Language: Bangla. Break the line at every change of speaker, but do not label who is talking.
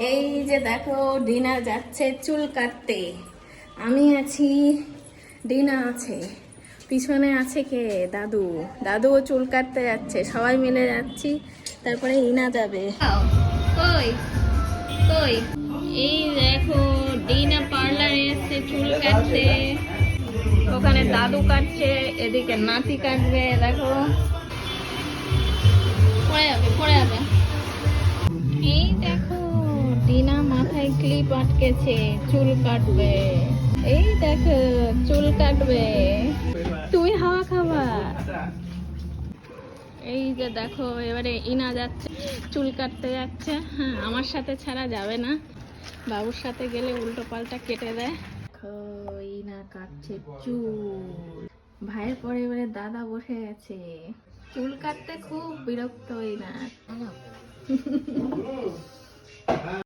এই যে দেখো ডিনা যাচ্ছে চুল কাটতে, আমি আছি, ডিনা আছে, পিছনে আছে কে দাদু, দাদুও চুল কাটতে যাচ্ছে, সবাই মিলে যাচ্ছি। তারপরে ইনা যাবে। কই কই এই দেখো ডিনা পার্লারে এসছে চুল কাটতে, ওখানে দাদু কাটছে, এদিকে নাতি কাটবে। দেখো পড়ে যাবে পড়ে যাবে। এই দেখো ডিনা মাথায় ক্লিপ আটকেছে, চুল কাটবে। এই দেখো চুল কাটবে, তুমি হাওয়া খাবা। এই যে দেখো এবারে ইনা যাচ্ছে চুল কাটতে যাচ্ছে। হ্যাঁ, আমার সাথে ছাড়া যাবে না, বাবুর সাথে গেলে উল্টো পাল্টা কেটে দেয়। দেখো ইনা কাটছে চুল, ভাইয়ের পরে এবারে দাদা বসে গেছে, চুল কাটতে খুব বিরক্ত ইনা।